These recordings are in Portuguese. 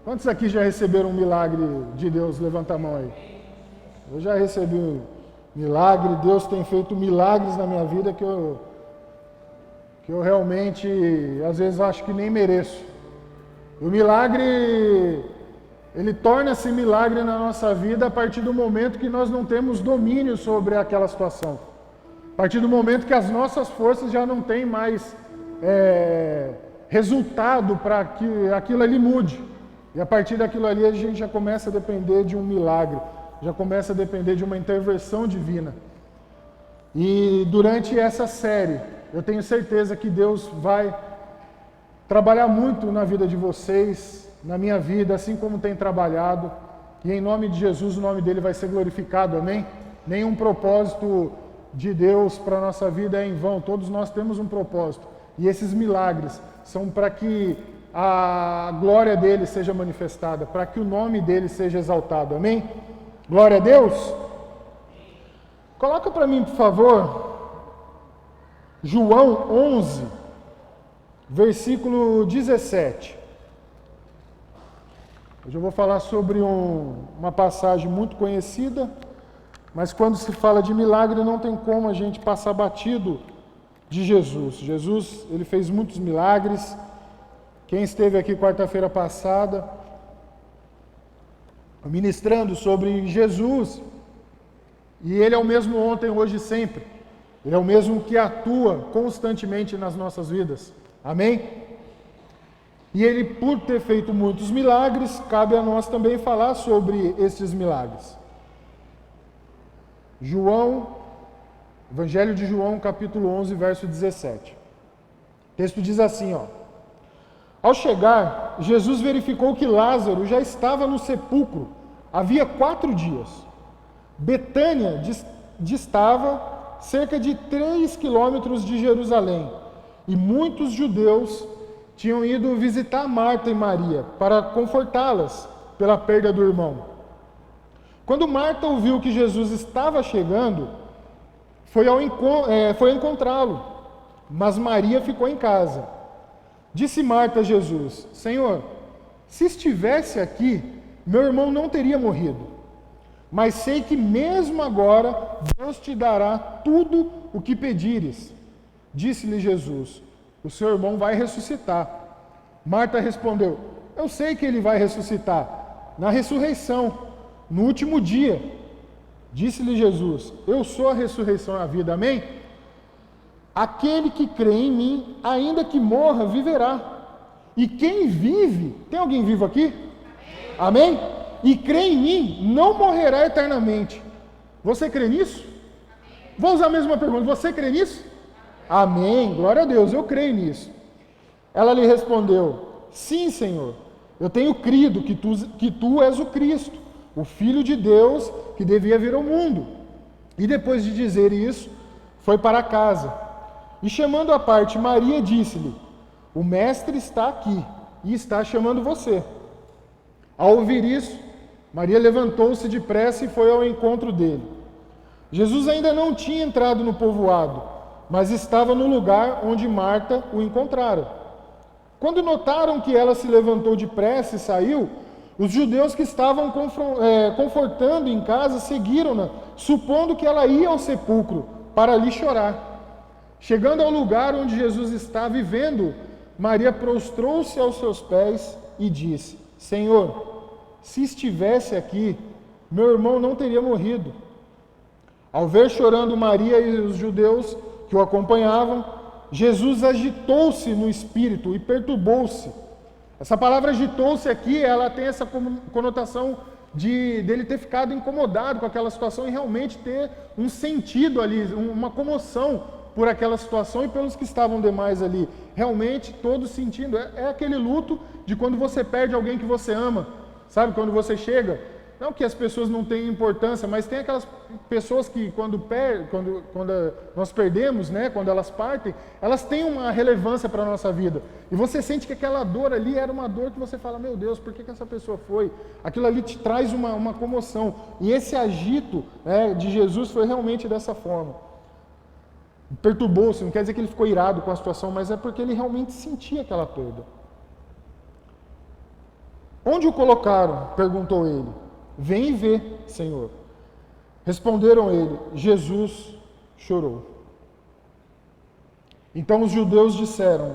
Quantos aqui já receberam um milagre de Deus? Levanta a mão aí. Eu já recebi um milagre, Deus tem feito milagres na minha vida que eu realmente, às vezes, acho que nem mereço. O milagre, ele torna-se milagre na nossa vida a partir do momento que nós não temos domínio sobre aquela situação. A partir do momento que as nossas forças já não têm mais resultado para que aquilo ali mude. E a partir daquilo ali a gente já começa a depender de um milagre, já começa a depender de uma intervenção divina. E durante essa série, eu tenho certeza que Deus vai trabalhar muito na vida de vocês, na minha vida, assim como tem trabalhado. E em nome de Jesus, o nome dele vai ser glorificado, amém? Nenhum propósito de Deus para a nossa vida é em vão, todos nós temos um propósito. E esses milagres são para que a glória dele seja manifestada, para que o nome dele seja exaltado, amém? Glória a Deus! Coloca para mim, por favor, João 11, versículo 17. Hoje eu vou falar sobre uma passagem muito conhecida, mas quando se fala de milagre não tem como a gente passar batido de Jesus. Jesus, ele fez muitos milagres. Quem esteve aqui quarta-feira passada, ministrando sobre Jesus, e ele é o mesmo ontem, hoje e sempre. Ele é o mesmo que atua constantemente nas nossas vidas. Amém? E ele, por ter feito muitos milagres, cabe a nós também falar sobre esses milagres. Evangelho de João, capítulo 11, verso 17. O texto diz assim, ó. Ao chegar, Jesus verificou que Lázaro já estava no sepulcro havia 4 dias. Betânia distava cerca de 3 quilômetros de Jerusalém, e muitos judeus tinham ido visitar Marta e Maria para confortá-las pela perda do irmão. Quando Marta ouviu que Jesus estava chegando, foi encontrá-lo, mas Maria ficou em casa. Disse Marta a Jesus: Senhor, se estivesse aqui, meu irmão não teria morrido. Mas sei que mesmo agora Deus te dará tudo o que pedires. Disse-lhe Jesus: o seu irmão vai ressuscitar. Marta respondeu: eu sei que ele vai ressuscitar na ressurreição, no último dia. Disse-lhe Jesus: eu sou a ressurreição e a vida. Amém? Aquele que crê em mim, ainda que morra, viverá. E quem vive, tem alguém vivo aqui? Amém? E crê em mim, não morrerá eternamente. Você crê nisso? Vou usar a mesma pergunta. Você crê nisso? Amém. Glória a Deus, eu creio nisso. Ela lhe respondeu: sim, Senhor. Eu tenho crido que tu és o Cristo, o Filho de Deus que devia vir ao mundo. E depois de dizer isso, foi para casa. E chamando à parte Maria, disse-lhe: o mestre está aqui e está chamando você. Ao ouvir isso, Maria levantou-se depressa e foi ao encontro dele. Jesus ainda não tinha entrado no povoado, mas estava no lugar onde Marta o encontrara. Quando notaram que ela se levantou depressa e saiu, os judeus que estavam confortando em casa seguiram-na, supondo que ela ia ao sepulcro para ali chorar. Chegando ao lugar onde Jesus estava e vendo, Maria prostrou-se aos seus pés e disse: Senhor, se estivesse aqui, meu irmão não teria morrido. Ao ver chorando Maria e os judeus que o acompanhavam, Jesus agitou-se no espírito e perturbou-se. Essa palavra agitou-se aqui, ela tem essa conotação dele ter ficado incomodado com aquela situação e realmente ter um sentido ali, uma comoção por aquela situação e pelos que estavam demais ali. Realmente, todos sentindo. É aquele luto de quando você perde alguém que você ama. Sabe, quando você chega, não que as pessoas não tenham importância, mas tem aquelas pessoas que quando nós perdemos, né, quando elas partem, elas têm uma relevância para a nossa vida. E você sente que aquela dor ali era uma dor que você fala: meu Deus, por que essa pessoa foi? Aquilo ali te traz uma comoção. E esse agito, né, de Jesus foi realmente dessa forma. Perturbou-se, não quer dizer que ele ficou irado com a situação, mas é porque ele realmente sentia aquela perda. Onde o colocaram? Perguntou ele. Vem e vê, Senhor. Responderam ele, Jesus chorou. Então os judeus disseram,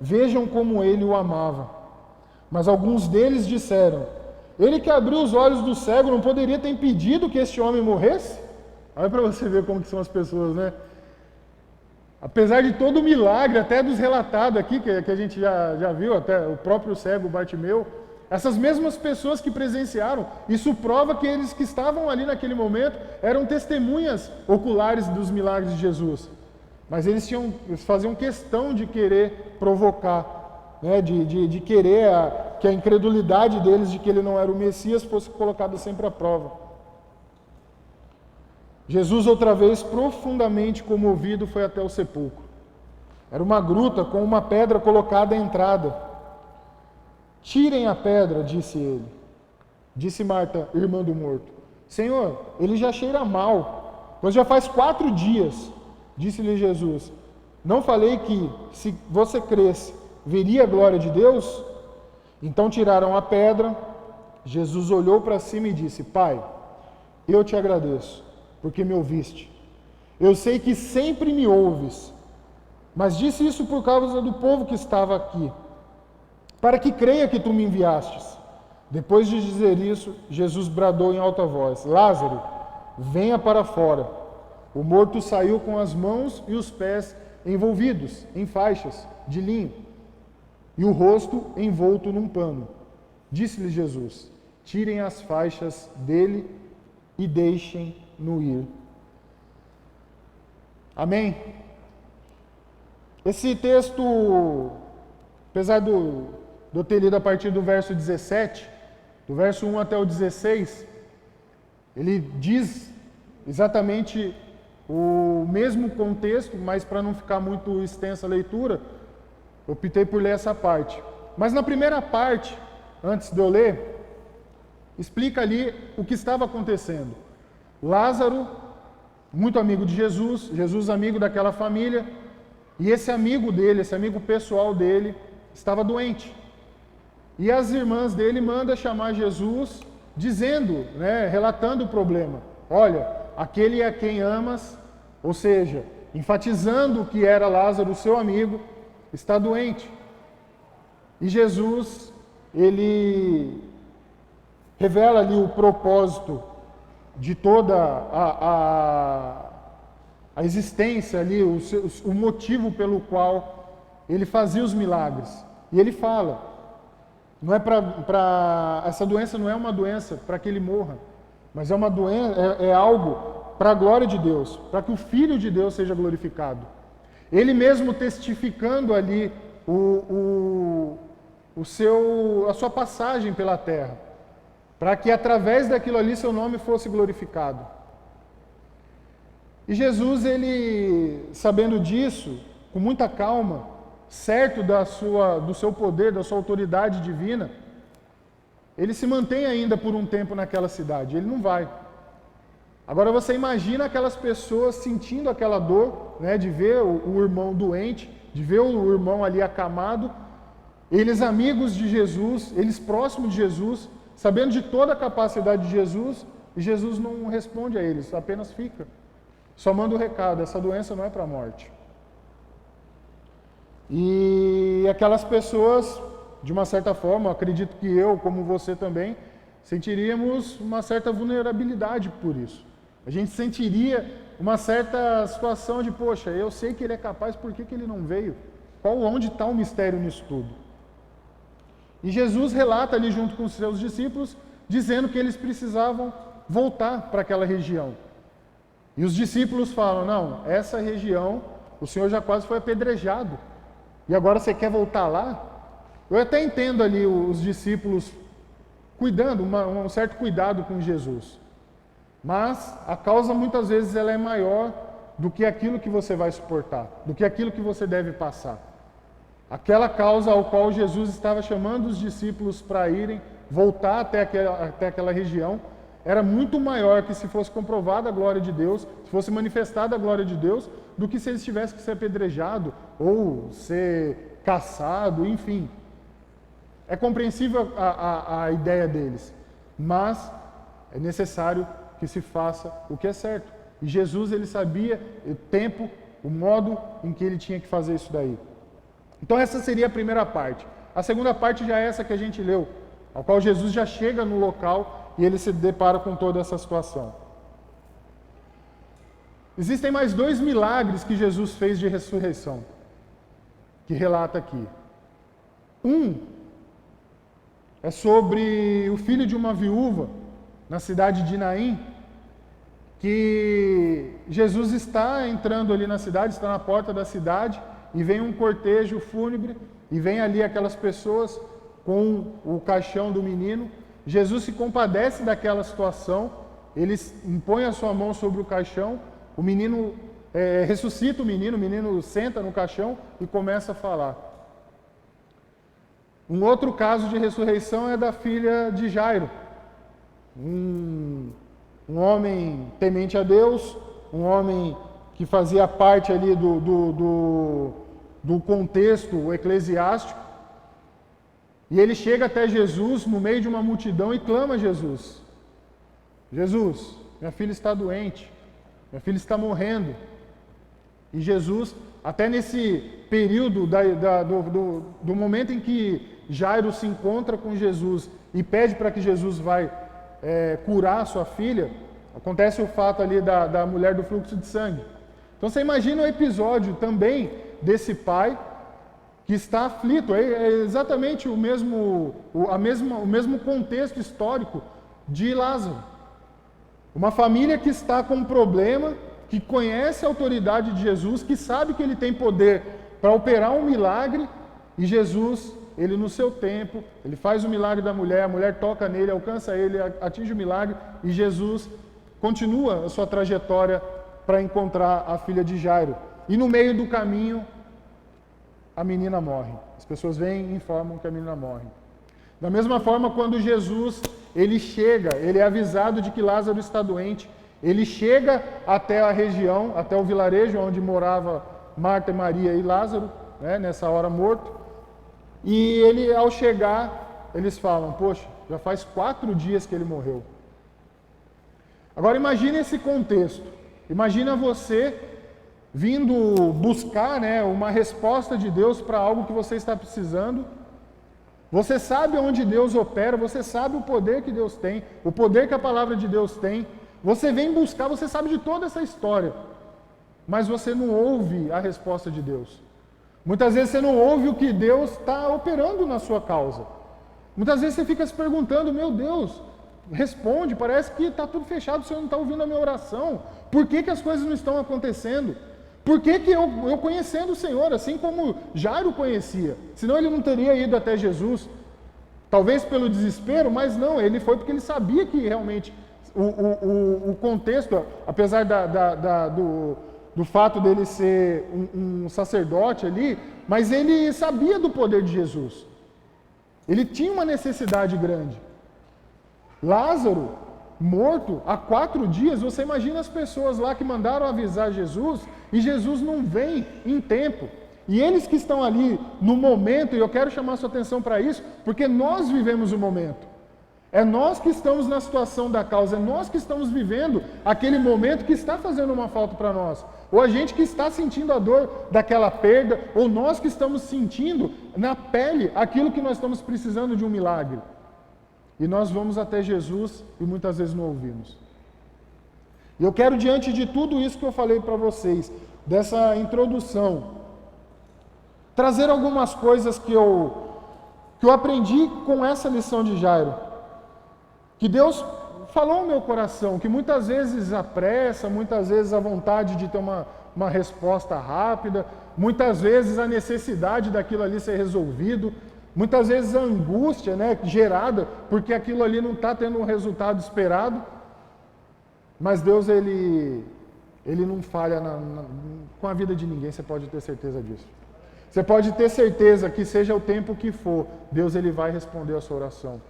vejam como ele o amava. Mas alguns deles disseram, ele que abriu os olhos do cego não poderia ter impedido que este homem morresse? Olha para você ver como que são as pessoas, né? Apesar de todo o milagre, até dos relatados aqui, que a gente já viu, até o próprio cego Bartimeu, essas mesmas pessoas que presenciaram, isso prova que eles que estavam ali naquele momento eram testemunhas oculares dos milagres de Jesus. Mas eles faziam questão de querer provocar, né, de querer que a incredulidade deles de que ele não era o Messias fosse colocada sempre à prova. Jesus, outra vez, profundamente comovido, foi até o sepulcro. Era uma gruta com uma pedra colocada à entrada. Tirem a pedra, disse ele. Disse Marta, irmã do morto. Senhor, ele já cheira mal, pois já faz 4 dias. Disse-lhe Jesus, não falei que, se você cresce, veria a glória de Deus? Então tiraram a pedra. Jesus olhou para cima e disse, Pai, eu te agradeço, porque me ouviste. Eu sei que sempre me ouves, mas disse isso por causa do povo que estava aqui, para que creia que tu me enviastes. Depois de dizer isso, Jesus bradou em alta voz, Lázaro, venha para fora. O morto saiu com as mãos e os pés envolvidos em faixas de linho, e o rosto envolto num pano. Disse-lhe Jesus, tirem as faixas dele e deixem-no ir. Amém? Esse texto, apesar de eu ter lido a partir do verso 17, do verso 1 até o 16, ele diz exatamente o mesmo contexto, mas para não ficar muito extensa a leitura, eu optei por ler essa parte. Mas na primeira parte, antes de eu ler, explica ali o que estava acontecendo. Lázaro, muito amigo de Jesus, Jesus amigo daquela família, e esse amigo dele, esse amigo pessoal dele, estava doente. E as irmãs dele mandam chamar Jesus, dizendo, relatando o problema. Olha, aquele a quem amas, ou seja, enfatizando que era Lázaro, seu amigo, está doente. E Jesus, ele revela ali o propósito de toda a existência ali, o motivo pelo qual ele fazia os milagres. E ele fala, não é essa doença não é uma doença para que ele morra, mas é uma doença, é algo para a glória de Deus, para que o Filho de Deus seja glorificado. Ele mesmo testificando ali a sua passagem pela terra, para que através daquilo ali seu nome fosse glorificado. E Jesus, ele, sabendo disso, com muita calma, certo do seu poder, da sua autoridade divina, ele se mantém ainda por um tempo naquela cidade, ele não vai. Agora você imagina aquelas pessoas sentindo aquela dor, de ver o irmão doente, de ver o irmão ali acamado, eles amigos de Jesus, eles próximos de Jesus, sabendo de toda a capacidade de Jesus, e Jesus não responde a eles, apenas fica. Só manda o recado, essa doença não é para a morte. E aquelas pessoas, de uma certa forma, acredito que eu, como você também, sentiríamos uma certa vulnerabilidade por isso. A gente sentiria uma certa situação de, poxa, eu sei que ele é capaz, por que ele não veio? Onde está o mistério nisso tudo? E Jesus relata ali junto com os seus discípulos, dizendo que eles precisavam voltar para aquela região. E os discípulos falam, não, essa região, o Senhor já quase foi apedrejado. E agora você quer voltar lá? Eu até entendo ali os discípulos cuidando, um certo cuidado com Jesus. Mas a causa muitas vezes ela é maior do que aquilo que você vai suportar, do que aquilo que você deve passar. Aquela causa ao qual Jesus estava chamando os discípulos para irem, voltar até aquela região, era muito maior que se fosse comprovada a glória de Deus, se fosse manifestada a glória de Deus, do que se eles tivessem que ser apedrejados ou ser caçado, enfim. É compreensível a ideia deles, mas é necessário que se faça o que é certo. E Jesus, ele sabia o tempo, o modo em que ele tinha que fazer isso daí. Então essa seria a primeira parte. A segunda parte já é essa que a gente leu, ao qual Jesus já chega no local e ele se depara com toda essa situação. Existem mais 2 milagres que Jesus fez de ressurreição, que relata aqui. Um é sobre o filho de uma viúva na cidade de Naim, que Jesus está entrando ali na cidade, está na porta da cidade, e vem um cortejo fúnebre, e vem ali aquelas pessoas com o caixão do menino. Jesus se compadece daquela situação, ele impõe a sua mão sobre o caixão, o menino ressuscita o menino senta no caixão e começa a falar. Um outro caso de ressurreição é da filha de Jairo, um homem temente a Deus, um homem que fazia parte ali do contexto eclesiástico, e ele chega até Jesus no meio de uma multidão e clama a Jesus. Jesus, minha filha está doente, minha filha está morrendo. E Jesus, até nesse período do momento em que Jairo se encontra com Jesus e pede para que Jesus vai curar a sua filha, acontece o fato ali da mulher do fluxo de sangue. Então você imagina o episódio também desse pai que está aflito, é exatamente o mesmo contexto histórico de Lázaro. Uma família que está com um problema, que conhece a autoridade de Jesus, que sabe que ele tem poder para operar um milagre, e Jesus, ele no seu tempo, ele faz o milagre da mulher, a mulher toca nele, alcança ele, atinge o milagre, e Jesus continua a sua trajetória para encontrar a filha de Jairo. E no meio do caminho, a menina morre. As pessoas vêm e informam que a menina morre. Da mesma forma, quando Jesus, ele chega, ele é avisado de que Lázaro está doente, ele chega até a região, até o vilarejo onde morava Marta, Maria e Lázaro, né, nessa hora morto, e ele, ao chegar, eles falam, poxa, já faz 4 dias que ele morreu. Agora imagine esse contexto, imagina você vindo buscar, né, uma resposta de Deus para algo que você está precisando. Você sabe onde Deus opera, você sabe o poder que Deus tem, o poder que a palavra de Deus tem. Você vem buscar, você sabe de toda essa história, mas você não ouve a resposta de Deus. Muitas vezes você não ouve o que Deus está operando na sua causa. Muitas vezes você fica se perguntando, meu Deus, responde, parece que está tudo fechado, o Senhor não está ouvindo a minha oração. Por que as coisas não estão acontecendo? Por que eu conhecendo o Senhor, assim como Jairo conhecia, senão ele não teria ido até Jesus, talvez pelo desespero, mas não, ele foi porque ele sabia que realmente o contexto, apesar do fato dele ser um sacerdote ali, mas ele sabia do poder de Jesus, ele tinha uma necessidade grande. Lázaro, morto há 4 dias, você imagina as pessoas lá que mandaram avisar Jesus, e Jesus não vem em tempo. E eles que estão ali no momento, e eu quero chamar a sua atenção para isso, porque nós vivemos o momento. É nós que estamos na situação da causa, é nós que estamos vivendo aquele momento que está fazendo uma falta para nós. Ou a gente que está sentindo a dor daquela perda, ou nós que estamos sentindo na pele aquilo que nós estamos precisando de um milagre. E nós vamos até Jesus e muitas vezes não ouvimos. E eu quero, diante de tudo isso que eu falei para vocês, dessa introdução, trazer algumas coisas que eu aprendi com essa lição de Jairo. Que Deus falou no meu coração, que muitas vezes a pressa, muitas vezes a vontade de ter uma resposta rápida, muitas vezes a necessidade daquilo ali ser resolvido, muitas vezes a angústia, né, gerada porque aquilo ali não está tendo um resultado esperado. Mas Deus, ele não falha com a vida de ninguém, você pode ter certeza disso. Você pode ter certeza que seja o tempo que for, Deus ele vai responder a sua oração.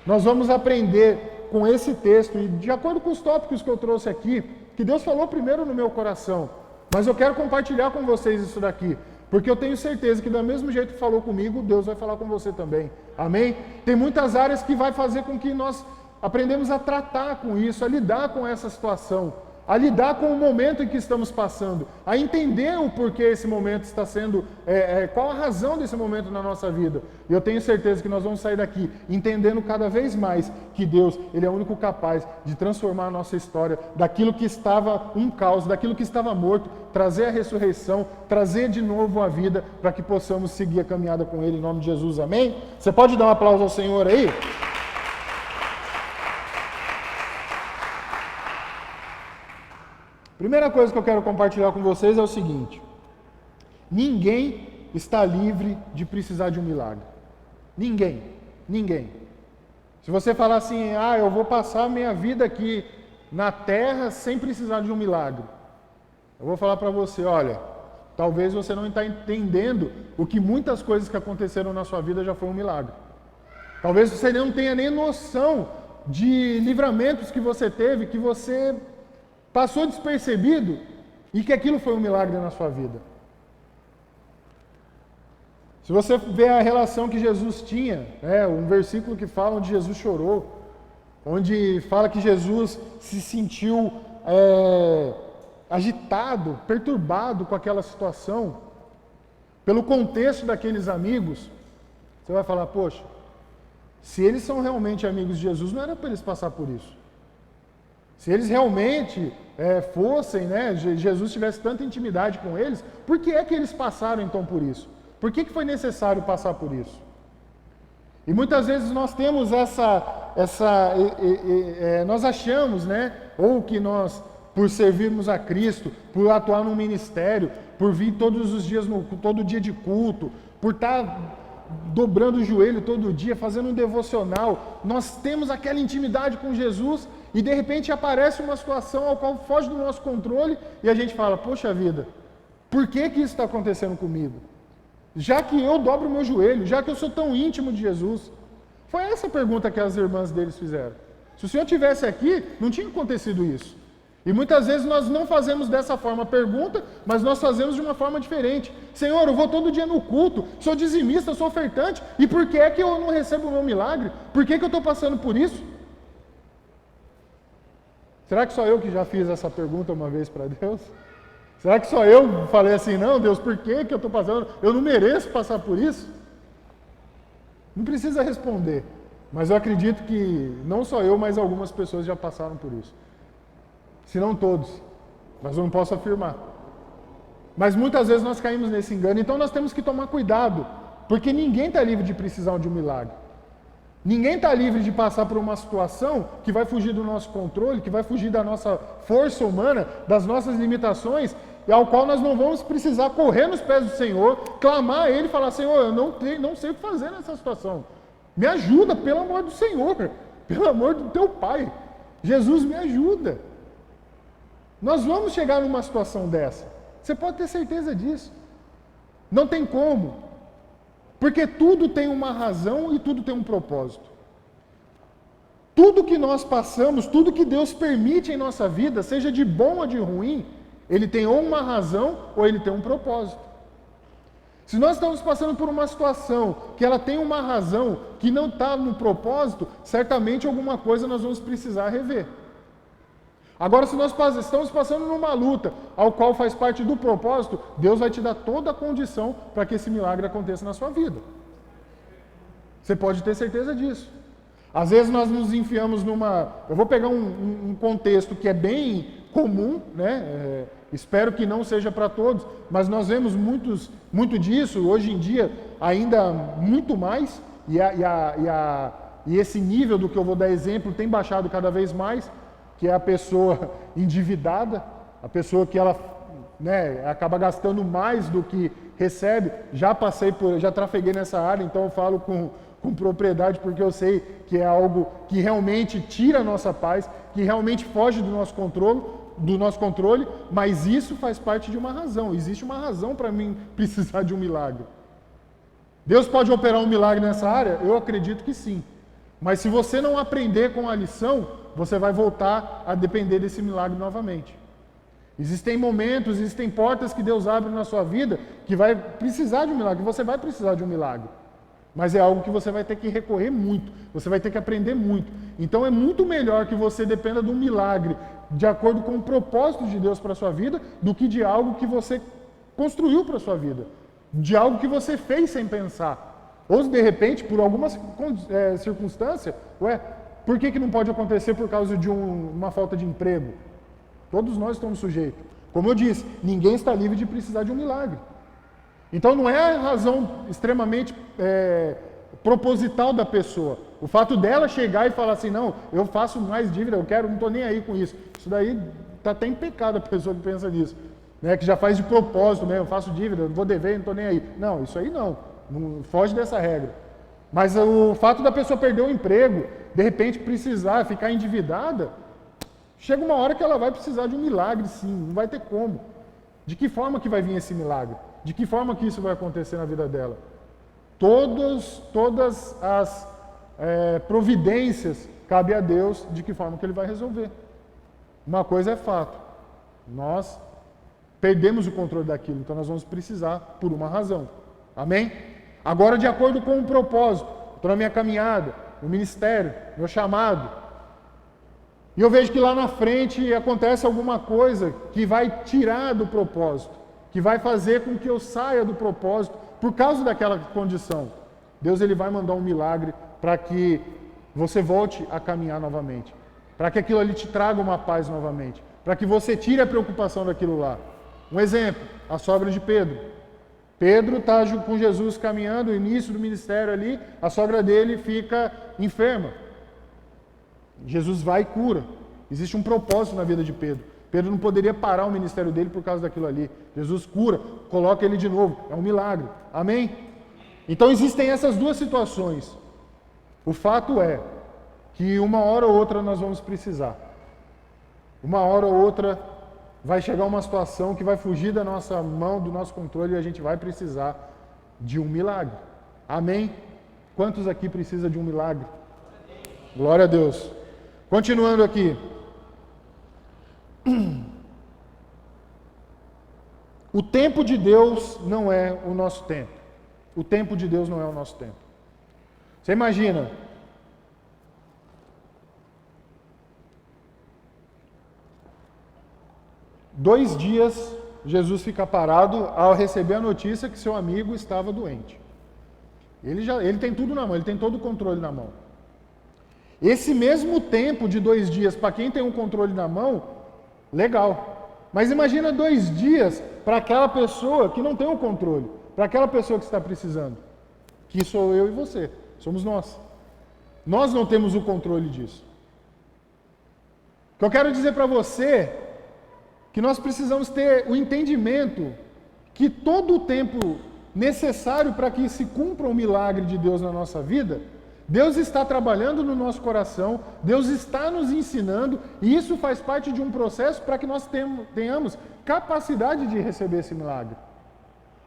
Nós vamos aprender com esse texto, e de acordo com os tópicos que eu trouxe aqui, que Deus falou primeiro no meu coração, mas eu quero compartilhar com vocês isso daqui, porque eu tenho certeza que do mesmo jeito que falou comigo, Deus vai falar com você também. Amém? Tem muitas áreas que vai fazer com que nós aprendemos a tratar com isso, a lidar com essa situação, a lidar com o momento em que estamos passando, a entender o porquê esse momento está sendo, qual a razão desse momento na nossa vida. E eu tenho certeza que nós vamos sair daqui entendendo cada vez mais que Deus, Ele é o único capaz de transformar a nossa história daquilo que estava um caos, daquilo que estava morto, trazer a ressurreição, trazer de novo a vida, para que possamos seguir a caminhada com Ele, em nome de Jesus, amém? Você pode dar um aplauso ao Senhor aí? Primeira coisa que eu quero compartilhar com vocês é o seguinte: ninguém está livre de precisar de um milagre. Ninguém. Ninguém. Se você falar assim, eu vou passar a minha vida aqui na terra sem precisar de um milagre, eu vou falar para você, olha, talvez você não está entendendo o que muitas coisas que aconteceram na sua vida já foi um milagre. Talvez você não tenha nem noção de livramentos que você teve, que você passou despercebido e que aquilo foi um milagre na sua vida. Se você vê a relação que Jesus tinha, um versículo que fala onde Jesus chorou, onde fala que Jesus se sentiu agitado, perturbado com aquela situação, pelo contexto daqueles amigos, você vai falar, poxa, se eles são realmente amigos de Jesus, não era para eles passar por isso. Se eles realmente fossem, Jesus tivesse tanta intimidade com eles, por que é que eles passaram então por isso? Por que foi necessário passar por isso? E muitas vezes nós temos nós achamos, ou que nós, por servirmos a Cristo, por atuar no ministério, por vir todos os dias, todo dia de culto, por estar dobrando o joelho todo dia, fazendo um devocional, nós temos aquela intimidade com Jesus e de repente aparece uma situação ao qual foge do nosso controle e a gente fala, poxa vida, por que isso está acontecendo comigo? Já que eu dobro o meu joelho, já que eu sou tão íntimo de Jesus. Foi essa a pergunta que as irmãs deles fizeram. Se o Senhor estivesse aqui, não tinha acontecido isso. E muitas vezes nós não fazemos dessa forma a pergunta, mas nós fazemos de uma forma diferente. Senhor, eu vou todo dia no culto, sou dizimista, sou ofertante, e por que é que eu não recebo o meu milagre? Por que eu estou passando por isso? Será que só eu que já fiz essa pergunta uma vez para Deus? Será que só eu falei assim, não, Deus, por que eu estou passando? Eu não mereço passar por isso? Não precisa responder, mas eu acredito que não só eu, mas algumas pessoas já passaram por isso. Se não todos, mas eu não posso afirmar. Mas muitas vezes nós caímos nesse engano, então nós temos que tomar cuidado, porque ninguém está livre de precisar de um milagre. Ninguém está livre de passar por uma situação que vai fugir do nosso controle, que vai fugir da nossa força humana, das nossas limitações, e ao qual nós não vamos precisar correr nos pés do Senhor, clamar a Ele e falar, Senhor, eu não sei o que fazer nessa situação. Me ajuda, pelo amor do Senhor, pelo amor do Teu Pai. Jesus, me ajuda. Nós vamos chegar numa situação dessa. Você pode ter certeza disso. Não tem como. Porque tudo tem uma razão e tudo tem um propósito. Tudo que nós passamos, tudo que Deus permite em nossa vida, seja de bom ou de ruim, Ele tem ou uma razão ou Ele tem um propósito. Se nós estamos passando por uma situação que ela tem uma razão, que não está no propósito, certamente alguma coisa nós vamos precisar rever. Agora, se nós estamos passando numa luta, ao qual faz parte do propósito, Deus vai te dar toda a condição para que esse milagre aconteça na sua vida. Você pode ter certeza disso. Às vezes nós nos enfiamos numa... Eu vou pegar um contexto que é bem comum, espero que não seja para todos, mas nós vemos muito disso, hoje em dia ainda muito mais, e esse nível do que eu vou dar exemplo tem baixado cada vez mais, que é a pessoa endividada, a pessoa que ela acaba gastando mais do que recebe. Já trafeguei nessa área, então eu falo com propriedade, porque eu sei que é algo que realmente tira a nossa paz, que realmente foge do nosso controle, mas isso faz parte de uma razão. Existe uma razão para mim precisar de um milagre. Deus pode operar um milagre nessa área? Eu acredito que sim. Mas se você não aprender com a lição, você vai voltar a depender desse milagre novamente. Existem momentos, existem portas que Deus abre na sua vida que vai precisar de um milagre, você vai precisar de um milagre. Mas é algo que você vai ter que recorrer muito, você vai ter que aprender muito. Então é muito melhor que você dependa de um milagre de acordo com o propósito de Deus para a sua vida, do que de algo que você construiu para a sua vida, de algo que você fez sem pensar. Ou de repente, por alguma circunstância, por que não pode acontecer por causa de uma falta de emprego? Todos nós estamos sujeitos. Como eu disse, ninguém está livre de precisar de um milagre. Então não é a razão extremamente proposital da pessoa. O fato dela chegar e falar assim, não, eu faço mais dívida, não estou nem aí com isso. Isso daí está até em pecado a pessoa que pensa nisso. Né? Que já faz de propósito mesmo, eu faço dívida, eu vou dever, não estou nem aí. Não, isso aí não foge dessa regra. Mas o fato da pessoa perder o emprego, de repente precisar, ficar endividada, chega uma hora que ela vai precisar de um milagre, sim, não vai ter como. De que forma que vai vir esse milagre? De que forma que isso vai acontecer na vida dela? Todas as providências cabe a Deus de que forma que Ele vai resolver. Uma coisa é fato, nós perdemos o controle daquilo, então nós vamos precisar por uma razão. Amém? Agora, de acordo com o propósito, estou na minha caminhada, no ministério, meu chamado, e eu vejo que lá na frente acontece alguma coisa que vai tirar do propósito, que vai fazer com que eu saia do propósito por causa daquela condição. Deus ele vai mandar um milagre para que você volte a caminhar novamente, para que aquilo ali te traga uma paz novamente, para que você tire a preocupação daquilo lá. Um exemplo, a sogra de Pedro. Pedro está com Jesus caminhando, no início do ministério ali, a sogra dele fica enferma. Jesus vai e cura. Existe um propósito na vida de Pedro. Pedro não poderia parar o ministério dele por causa daquilo ali. Jesus cura, coloca ele de novo. É um milagre. Amém? Então existem essas duas situações. O fato é que uma hora ou outra nós vamos precisar. Uma hora ou outra vai chegar uma situação que vai fugir da nossa mão, do nosso controle, e a gente vai precisar de um milagre. Amém? Quantos aqui precisam de um milagre? Glória a Deus. Continuando aqui. O tempo de Deus não é o nosso tempo. O tempo de Deus não é o nosso tempo. Você imagina, Dois dias Jesus fica parado ao receber a notícia que seu amigo estava doente. Ele tem tudo na mão, ele tem todo o controle na mão. Esse mesmo tempo de 2 dias, para quem tem um controle na mão, legal. Mas imagina 2 dias para aquela pessoa que não tem o controle, para aquela pessoa que está precisando. Que sou eu e você, somos nós. Nós não temos o controle disso. O que eu quero dizer para você que nós precisamos ter o entendimento que todo o tempo necessário para que se cumpra o milagre de Deus na nossa vida, Deus está trabalhando no nosso coração, Deus está nos ensinando, e isso faz parte de um processo para que nós tenhamos capacidade de receber esse milagre.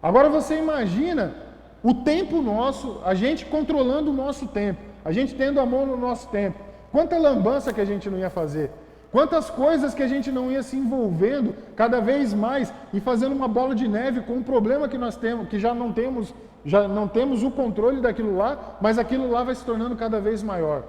Agora você imagina o tempo nosso, a gente controlando o nosso tempo, a gente tendo a mão no nosso tempo. Quanta lambança que a gente não ia fazer. Quantas coisas que a gente não ia se envolvendo cada vez mais e fazendo uma bola de neve com um problema que nós temos, que já não temos o controle daquilo lá, mas aquilo lá vai se tornando cada vez maior.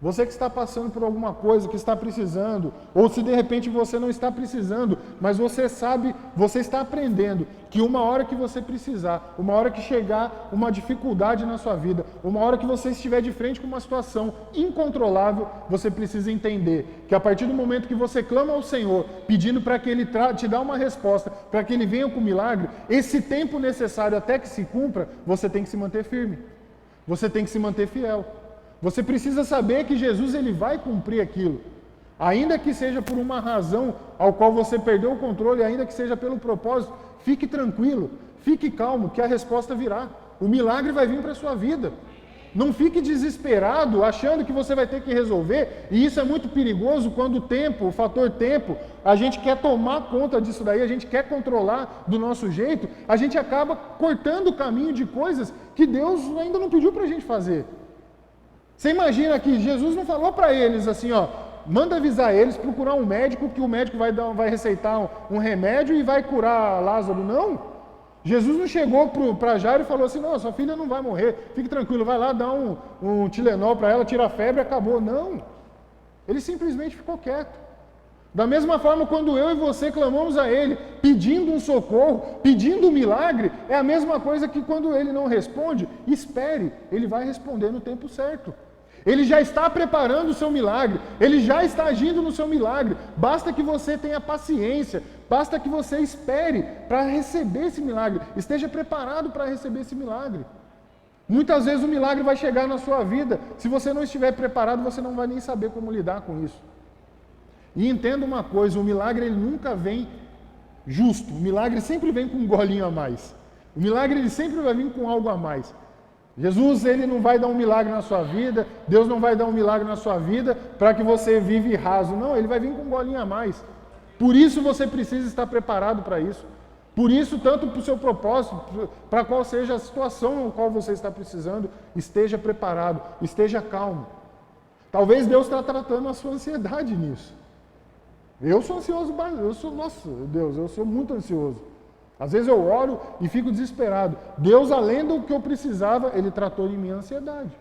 Você que está passando por alguma coisa, que está precisando, ou se de repente você não está precisando, mas você sabe, você está aprendendo que uma hora que você precisar, uma hora que chegar uma dificuldade na sua vida, uma hora que você estiver de frente com uma situação incontrolável, você precisa entender que a partir do momento que você clama ao Senhor, pedindo para que Ele te dê uma resposta, para que Ele venha com o milagre, esse tempo necessário até que se cumpra, você tem que se manter firme, você tem que se manter fiel. Você precisa saber que Jesus ele vai cumprir aquilo. Ainda que seja por uma razão ao qual você perdeu o controle, ainda que seja pelo propósito, fique tranquilo, fique calmo, que a resposta virá. O milagre vai vir para a sua vida. Não fique desesperado, achando que você vai ter que resolver, e isso é muito perigoso quando o fator tempo, a gente quer tomar conta disso daí, a gente quer controlar do nosso jeito, a gente acaba cortando o caminho de coisas que Deus ainda não pediu para a gente fazer. Você imagina que Jesus não falou para eles assim, ó, manda avisar eles, procurar um médico, que o médico vai receitar um remédio e vai curar Lázaro, não. Jesus não chegou para Jairo e falou assim, não, sua filha não vai morrer, fique tranquilo, vai lá, dá um Tilenol para ela, tira a febre e acabou. Não, ele simplesmente ficou quieto. Da mesma forma, quando eu e você clamamos a Ele, pedindo um socorro, pedindo um milagre, é a mesma coisa que quando Ele não responde, espere, Ele vai responder no tempo certo. Ele já está preparando o seu milagre, Ele já está agindo no seu milagre, basta que você tenha paciência, basta que você espere para receber esse milagre, esteja preparado para receber esse milagre. Muitas vezes o milagre vai chegar na sua vida, se você não estiver preparado, você não vai nem saber como lidar com isso. E entenda uma coisa, o milagre ele nunca vem justo, o milagre sempre vem com um golinho a mais. O milagre ele sempre vai vir com algo a mais. Jesus ele não vai dar um milagre na sua vida, Deus não vai dar um milagre na sua vida para que você vive raso. Não, ele vai vir com um golinho a mais. Por isso você precisa estar preparado para isso. Por isso, tanto para o seu propósito, para qual seja a situação na qual você está precisando, esteja preparado, esteja calmo. Talvez Deus está tratando a sua ansiedade nisso. Eu sou ansioso, nossa, Deus, eu sou muito ansioso. Às vezes eu oro e fico desesperado. Deus, além do que eu precisava, Ele tratou em minha ansiedade.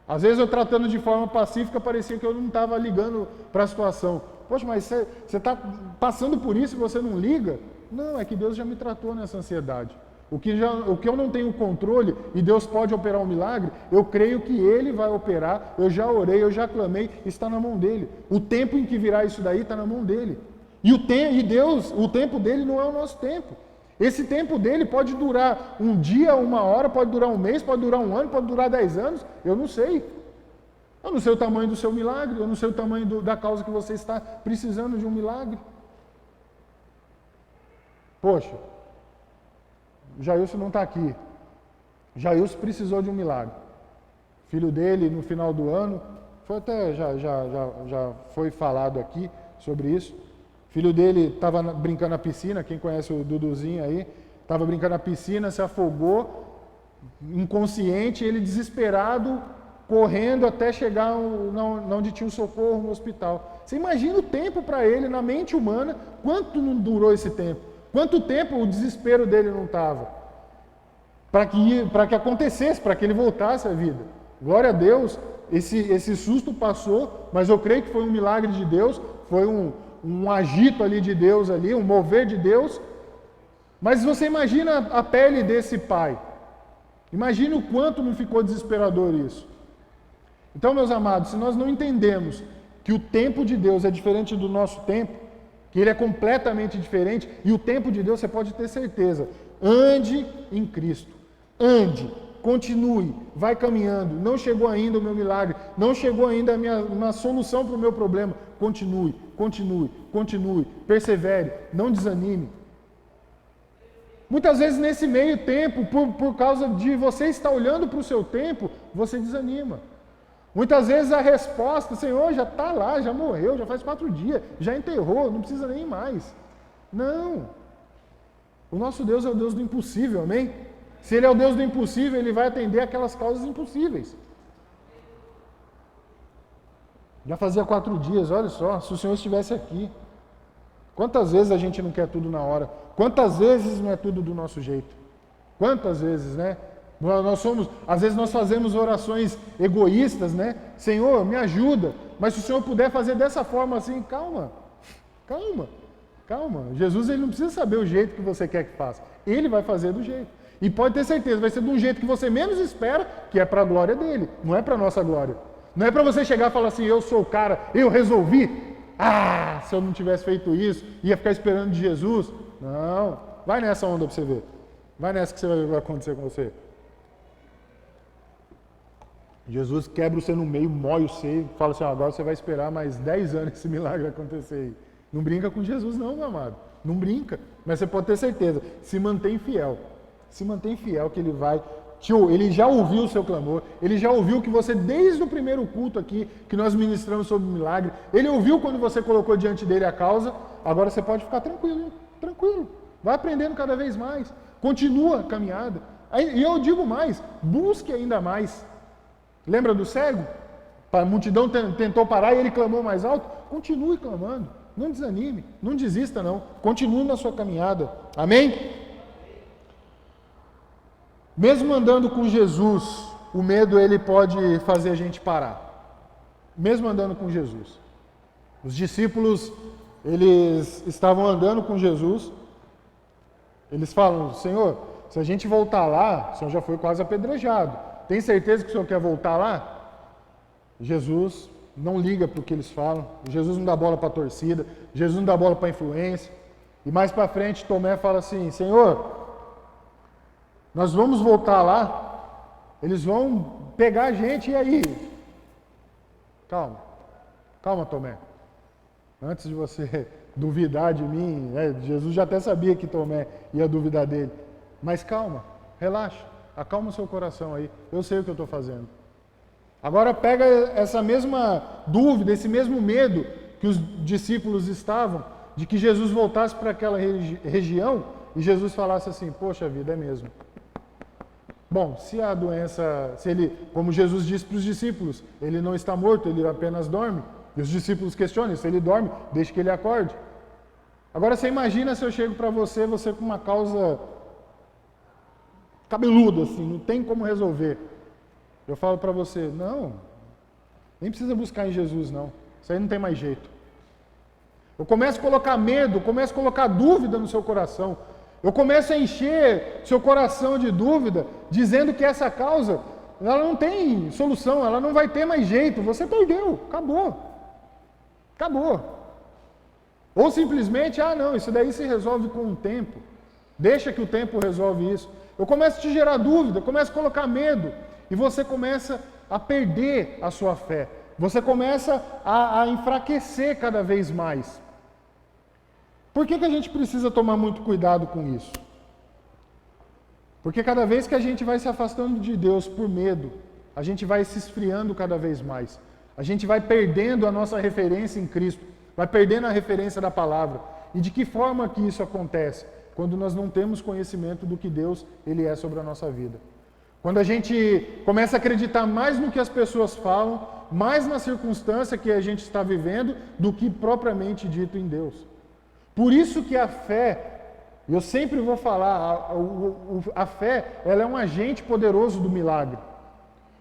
Às vezes eu tratando de forma pacífica, parecia que eu não estava ligando para a situação. Poxa, mas você está passando por isso e você não liga? Não, é que Deus já me tratou nessa ansiedade. O que eu não tenho controle e Deus pode operar um milagre, eu creio que Ele vai operar, eu já orei, eu já clamei, está na mão dEle. O tempo em que virá isso daí está na mão dEle. E Deus, o tempo dEle não é o nosso tempo. Esse tempo dEle pode durar um dia, uma hora, pode durar um mês, pode durar um ano, pode durar 10 anos, eu não sei. Eu não sei o tamanho do seu milagre, eu não sei o tamanho da causa que você está precisando de um milagre. Poxa, Jailson não está aqui. Jailson precisou de um milagre. Filho dele, no final do ano, foi até já foi falado aqui sobre isso. Filho dele estava brincando na piscina, quem conhece o Duduzinho aí, estava brincando na piscina, se afogou, inconsciente, ele desesperado, correndo até chegar onde tinha um socorro no hospital. Você imagina o tempo para ele, na mente humana, quanto não durou esse tempo? Quanto tempo o desespero dele não estava? Para que acontecesse, para que ele voltasse à vida. Glória a Deus, esse susto passou, mas eu creio que foi um milagre de Deus, foi um agito ali de Deus, ali, um mover de Deus. Mas você imagina a pele desse pai. Imagina o quanto não ficou desesperador isso. Então, meus amados, se nós não entendemos que o tempo de Deus é diferente do nosso tempo, que ele é completamente diferente, e o tempo de Deus, você pode ter certeza, ande em Cristo, ande, continue, vai caminhando, não chegou ainda o meu milagre, não chegou ainda uma solução para o meu problema, continue, persevere, não desanime. Muitas vezes nesse meio tempo, por causa de você estar olhando para o seu tempo, você desanima. Muitas vezes a resposta, Senhor, já está lá, já morreu, já faz 4 dias, já enterrou, não precisa nem mais. Não. O nosso Deus é o Deus do impossível, amém? Se Ele é o Deus do impossível, Ele vai atender aquelas causas impossíveis. Já fazia 4 dias, olha só, se o Senhor estivesse aqui. Quantas vezes a gente não quer tudo na hora? Quantas vezes não é tudo do nosso jeito? Quantas vezes, né? Às vezes nós fazemos orações egoístas, né? Senhor, me ajuda. Mas se o Senhor puder fazer dessa forma assim, calma. Jesus ele não precisa saber o jeito que você quer que faça. Ele vai fazer do jeito. E pode ter certeza, vai ser de um jeito que você menos espera, que é para a glória dele, não é para a nossa glória. Não é para você chegar e falar assim, eu sou o cara, eu resolvi. Se eu não tivesse feito isso, ia ficar esperando de Jesus. Não, vai nessa onda para você ver. Vai nessa que vai acontecer com você. Jesus quebra você no meio, mói você, fala assim, agora você vai esperar mais 10 anos esse milagre acontecer aí. Não brinca com Jesus não, meu amado. Não brinca. Mas você pode ter certeza, se mantém fiel. Se mantém fiel que ele já ouviu o seu clamor, ele já ouviu que você, desde o primeiro culto aqui, que nós ministramos sobre o milagre, ele ouviu quando você colocou diante dele a causa, agora você pode ficar tranquilo. Vai aprendendo cada vez mais. Continua a caminhada. E eu digo mais, busque ainda mais. Lembra do cego? A multidão tentou parar e ele clamou mais alto. Continue clamando. Não desanime. Não desista não. Continue na sua caminhada. Amém? Mesmo andando com Jesus, o medo ele pode fazer a gente parar. Mesmo andando com Jesus. Os discípulos, eles estavam andando com Jesus. Eles falam: Senhor, se a gente voltar lá, o Senhor já foi quase apedrejado. Tem certeza que o Senhor quer voltar lá? Jesus não liga para o que eles falam. Jesus não dá bola para a torcida. Jesus não dá bola para a influência. E mais para frente, Tomé fala assim: Senhor, nós vamos voltar lá, eles vão pegar a gente, e aí? Calma, Tomé. Antes de você duvidar de mim, Jesus já até sabia que Tomé ia duvidar dele. Mas calma, relaxa, acalma o seu coração aí, eu sei o que eu estou fazendo. Agora pega essa mesma dúvida, esse mesmo medo que os discípulos estavam, de que Jesus voltasse para aquela região, e Jesus falasse assim: poxa vida, é mesmo. Bom, se a doença, se ele, como Jesus disse para os discípulos, ele não está morto, ele apenas dorme. E os discípulos questionam: se ele dorme, deixe que ele acorde. Agora você imagina se eu chego para você com uma causa cabeluda, assim, não tem como resolver. Eu falo para você: não, nem precisa buscar em Jesus não, isso aí não tem mais jeito. Eu começo a colocar medo, começo a colocar dúvida no seu coração. Eu começo a encher seu coração de dúvida, dizendo que essa causa, ela não tem solução, ela não vai ter mais jeito, você perdeu, acabou. Ou simplesmente: não, isso daí se resolve com o tempo, deixa que o tempo resolve isso. Eu começo a te gerar dúvida, eu começo a colocar medo, e você começa a perder a sua fé, você começa a enfraquecer cada vez mais. Por que a gente precisa tomar muito cuidado com isso? Porque cada vez que a gente vai se afastando de Deus por medo, a gente vai se esfriando cada vez mais. A gente vai perdendo a nossa referência em Cristo, vai perdendo a referência da palavra. E de que forma que isso acontece? Quando nós não temos conhecimento do que Deus ele é sobre a nossa vida. Quando a gente começa a acreditar mais no que as pessoas falam, mais na circunstância que a gente está vivendo, do que propriamente dito em Deus. Por isso que a fé, eu sempre vou falar, a fé, ela é um agente poderoso do milagre.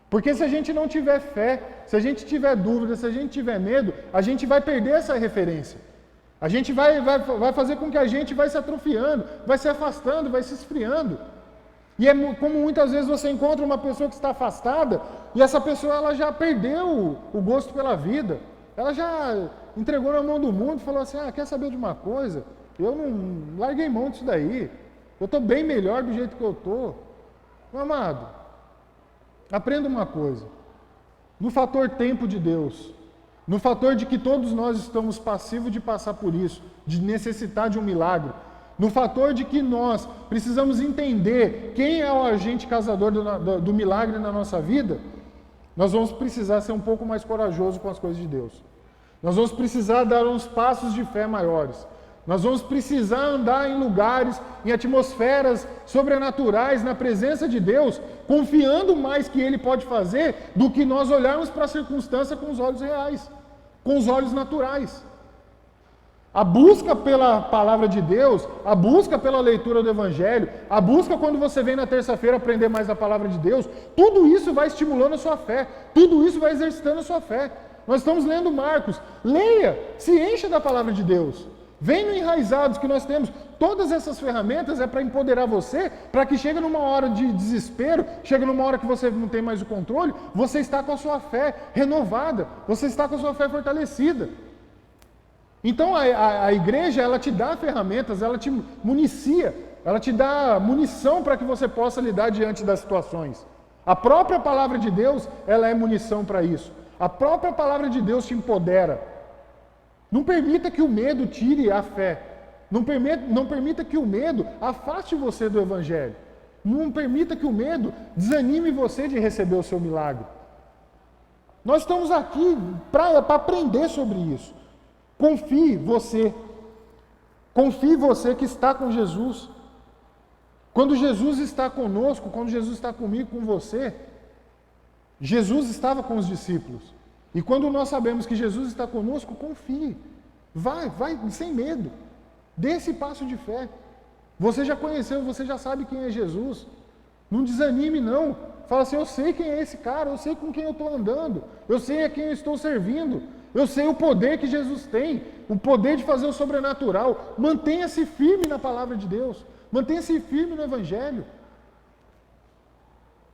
Porque se a gente não tiver fé, se a gente tiver dúvida, se a gente tiver medo, a gente vai perder essa referência. A gente vai fazer com que a gente vai se atrofiando, vai se afastando, vai se esfriando. E é como muitas vezes você encontra uma pessoa que está afastada, e essa pessoa ela já perdeu o gosto pela vida. Ela já entregou na mão do mundo e falou assim: quer saber de uma coisa? Eu não larguei mão disso daí. Eu estou bem melhor do jeito que eu estou. Meu amado, aprenda uma coisa. No fator tempo de Deus, no fator de que todos nós estamos passivos de passar por isso, de necessitar de um milagre, no fator de que nós precisamos entender quem é o agente causador do milagre na nossa vida, nós vamos precisar ser um pouco mais corajosos com as coisas de Deus. Nós vamos precisar dar uns passos de fé maiores. Nós vamos precisar andar em lugares, em atmosferas sobrenaturais, na presença de Deus, confiando mais que Ele pode fazer, do que nós olharmos para a circunstância com os olhos reais, com os olhos naturais. A busca pela palavra de Deus, a busca pela leitura do Evangelho, a busca quando você vem na terça-feira aprender mais a palavra de Deus, tudo isso vai estimulando a sua fé, tudo isso vai exercitando a sua fé. Nós estamos lendo Marcos, leia, se encha da palavra de Deus, vem no Enraizados que nós temos, todas essas ferramentas é para empoderar você, para que chegue numa hora de desespero, chega numa hora que você não tem mais o controle, você está com a sua fé renovada, você está com a sua fé fortalecida. Então a igreja, ela te dá ferramentas, ela te municia, ela te dá munição para que você possa lidar diante das situações. A própria palavra de Deus, ela é munição para isso. A própria palavra de Deus te empodera. Não permita que o medo tire a fé. Não permita que o medo afaste você do Evangelho. Não permita que o medo desanime você de receber o seu milagre. Nós estamos aqui para aprender sobre isso. Confie você que está com Jesus. Quando Jesus está conosco, quando Jesus está comigo, com você, Jesus estava com os discípulos. E quando nós sabemos que Jesus está conosco, confie. Vai sem medo. Dê esse passo de fé. Você já conheceu, você já sabe quem é Jesus. Não desanime, não. Fala assim, eu sei quem é esse cara, eu sei com quem eu estou andando, eu sei a quem eu estou servindo, eu sei o poder que Jesus tem, o poder de fazer o sobrenatural. Mantenha-se firme na palavra de Deus, mantenha-se firme no Evangelho.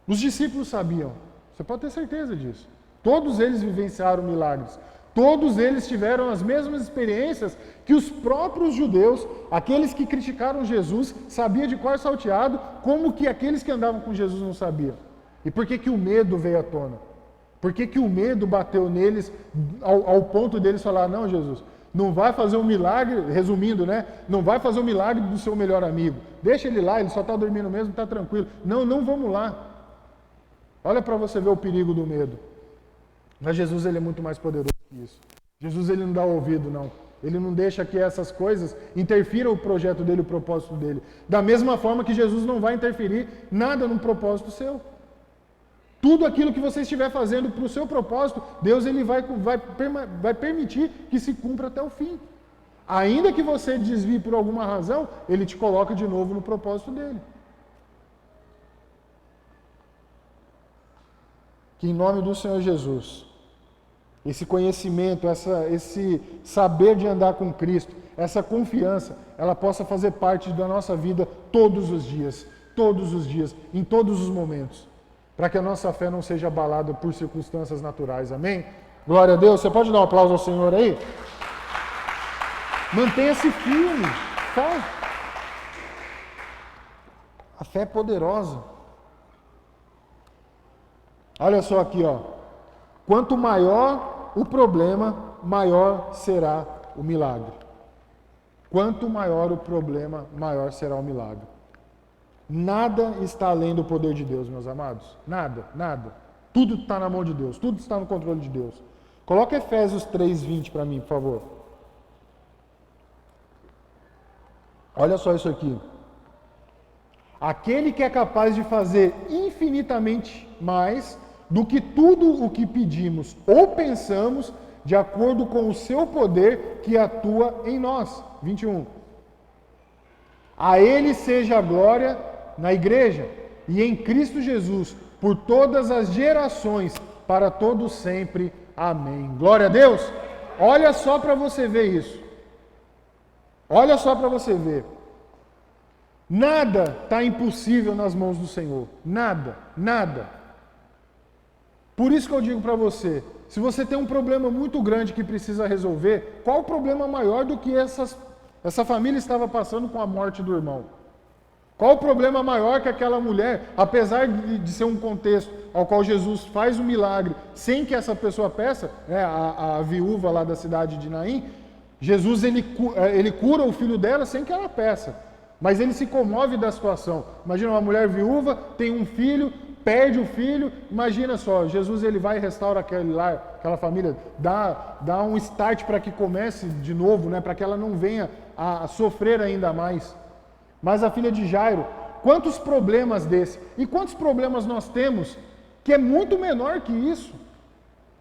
Os discípulos sabiam, você pode ter certeza disso. Todos eles vivenciaram milagres. Todos eles tiveram as mesmas experiências que os próprios judeus, aqueles que criticaram Jesus, sabiam de cor salteado, como que aqueles que andavam com Jesus não sabiam. E por que que o medo veio à tona? Por que que o medo bateu neles ao ponto deles falar, não, Jesus, não vai fazer um milagre, resumindo, né? Não vai fazer um milagre do seu melhor amigo. Deixa ele lá, ele só está dormindo mesmo, está tranquilo. Não, não vamos lá. Olha para você ver o perigo do medo. Mas Jesus, ele é muito mais poderoso que isso. Jesus, ele não dá ouvido, não. Ele não deixa que essas coisas interfiram o projeto dele, o propósito dele. Da mesma forma que Jesus não vai interferir nada no propósito seu. Tudo aquilo que você estiver fazendo para o seu propósito, Deus ele vai permitir que se cumpra até o fim. Ainda que você desvie por alguma razão, ele te coloca de novo no propósito dele. Que em nome do Senhor Jesus, esse conhecimento, esse saber de andar com Cristo, essa confiança, ela possa fazer parte da nossa vida todos os dias, em todos os momentos, para que a nossa fé não seja abalada por circunstâncias naturais. Amém? Glória a Deus. Você pode dar um aplauso ao Senhor aí? Mantenha-se firme. Tá? A fé é poderosa. Olha só aqui, ó. Quanto maior o problema, maior será o milagre. Quanto maior o problema, maior será o milagre. Nada está além do poder de Deus, meus amados. Nada, nada. Tudo está na mão de Deus, tudo está no controle de Deus. Coloca Efésios 3:20 para mim, por favor. Olha só isso aqui. Aquele que é capaz de fazer infinitamente mais do que tudo o que pedimos ou pensamos, de acordo com o seu poder que atua em nós. 21. A Ele seja a glória na igreja e em Cristo Jesus, por todas as gerações, para todos sempre. Amém. Glória a Deus. Olha só para você ver isso. Olha só para você ver. Nada está impossível nas mãos do Senhor. Nada, nada. Por isso que eu digo para você, se você tem um problema muito grande que precisa resolver, qual o problema maior do que essa família estava passando com a morte do irmão? Qual o problema maior que aquela mulher, apesar de ser um contexto ao qual Jesus faz um milagre, sem que essa pessoa peça, né, a viúva lá da cidade de Naim, Jesus ele cura o filho dela sem que ela peça. Mas ele se comove da situação. Imagina uma mulher viúva, tem um filho, perde o filho. Imagina só, Jesus ele vai e restaura aquele lar, aquela família, dá um start para que comece de novo, né, para que ela não venha a sofrer ainda mais. Mas a filha de Jairo, quantos problemas desse? E quantos problemas nós temos que é muito menor que isso?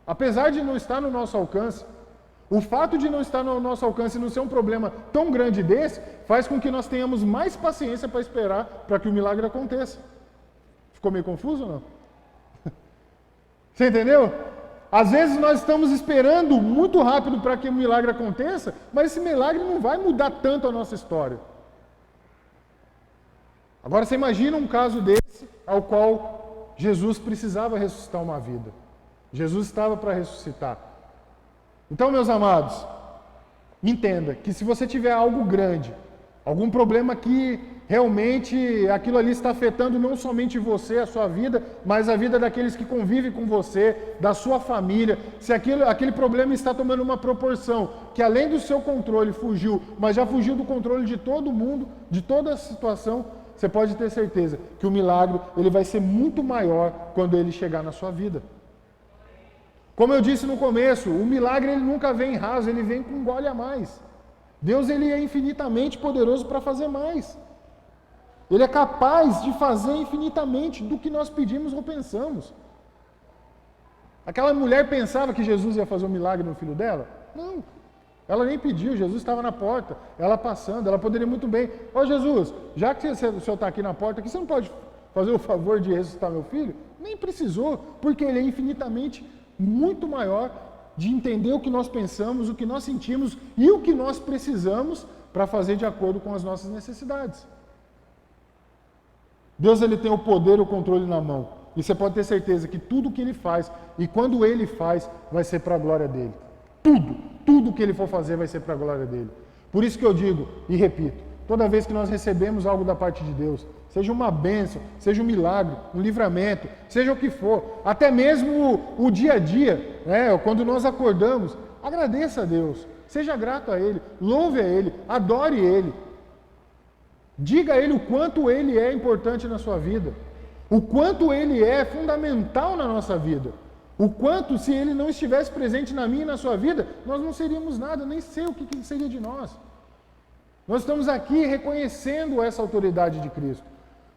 Apesar de não estar no nosso alcance. O fato de não estar no nosso alcance e não ser um problema tão grande desse, faz com que nós tenhamos mais paciência para esperar para que o milagre aconteça. Ficou meio confuso ou não? Você entendeu? Às vezes nós estamos esperando muito rápido para que o milagre aconteça, mas esse milagre não vai mudar tanto a nossa história. Agora você imagina um caso desse ao qual Jesus precisava ressuscitar uma vida. Jesus estava para ressuscitar. Então, meus amados, entenda que se você tiver algo grande, algum problema que realmente aquilo ali está afetando não somente você, a sua vida, mas a vida daqueles que convivem com você, da sua família, se aquele problema está tomando uma proporção que além do seu controle fugiu, mas já fugiu do controle de todo mundo, de toda a situação, você pode ter certeza que o milagre ele vai ser muito maior quando ele chegar na sua vida. Como eu disse no começo, o milagre ele nunca vem raso, ele vem com um gole a mais. Deus ele é infinitamente poderoso para fazer mais. Ele é capaz de fazer infinitamente do que nós pedimos ou pensamos. Aquela mulher pensava que Jesus ia fazer um milagre no filho dela? Não. Ela nem pediu, Jesus estava na porta, ela passando, ela poderia muito bem. Ô Jesus, já que o senhor está aqui na porta, que você não pode fazer o favor de ressuscitar meu filho? Nem precisou, porque ele é infinitamente muito maior de entender o que nós pensamos, o que nós sentimos e o que nós precisamos para fazer de acordo com as nossas necessidades. Deus, ele tem o poder e o controle na mão. E você pode ter certeza que tudo que ele faz, e quando ele faz, vai ser para a glória dele. Tudo que ele for fazer vai ser para a glória dele. Por isso que eu digo e repito, toda vez que nós recebemos algo da parte de Deus, seja uma bênção, seja um milagre, um livramento, seja o que for, até mesmo o dia a dia, né, quando nós acordamos, agradeça a Deus, seja grato a Ele, louve a Ele, adore Ele. Diga a Ele o quanto Ele é importante na sua vida, o quanto Ele é fundamental na nossa vida, o quanto, se Ele não estivesse presente na minha e na sua vida, nós não seríamos nada, nem sei o que seria de nós. Nós estamos aqui reconhecendo essa autoridade de Cristo.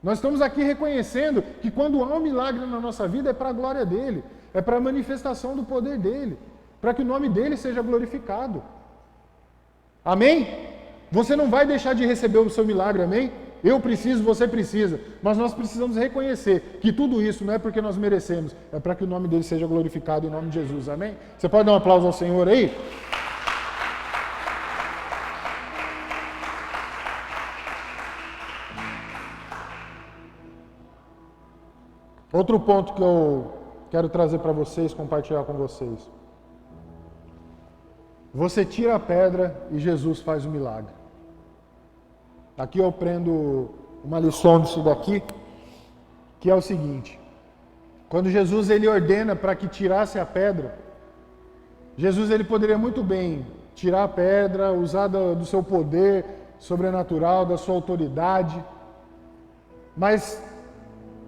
Nós estamos aqui reconhecendo que quando há um milagre na nossa vida é para a glória dEle, é para a manifestação do poder dEle, para que o nome dEle seja glorificado. Amém? Você não vai deixar de receber o seu milagre, amém? Eu preciso, você precisa, mas nós precisamos reconhecer que tudo isso não é porque nós merecemos, é para que o nome dele seja glorificado em nome de Jesus, amém? Você pode dar um aplauso ao Senhor aí? Outro ponto que eu quero trazer para vocês, compartilhar com vocês. Você tira a pedra e Jesus faz o milagre. Aqui eu aprendo uma lição disso daqui, que é o seguinte. Quando Jesus ele ordena para que tirasse a pedra, Jesus ele poderia muito bem tirar a pedra, usar do seu poder sobrenatural, da sua autoridade, mas